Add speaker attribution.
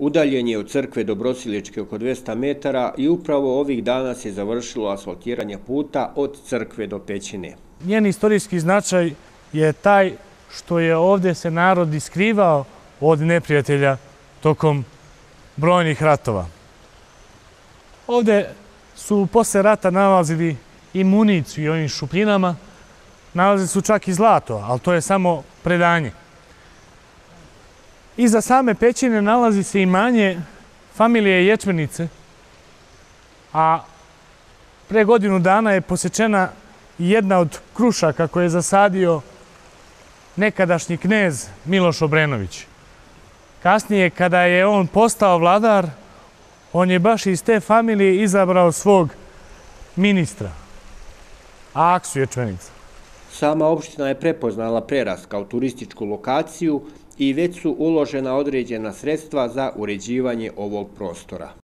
Speaker 1: Udaljen je od crkve Dobrosilječke oko 200 metara i upravo ovih dana se završilo asfaltiranje puta od crkve do pećine.
Speaker 2: Njen istorijski značaj je taj što je ovdje se narod iskrivao od neprijatelja tokom brojnih ratova. Ovdje su posle rata nalazili i municiju i ovim šupljinama, nalazili su čak i zlato, ali to je samo predanje. Iza same pećine nalazi se imanje familije Ječmenice, a pre godinu dana je posečena jedna od krušaka koje je zasadio nekadašnji knez Miloš Obrenović. Kasnije, kada je on postao vladar, on je baš iz te familije izabrao svog ministra, Aksu Ječmenica.
Speaker 1: Sama opština je prepoznala Preraz kao turističku lokaciju i već su uložena određena sredstva za uređivanje ovog prostora.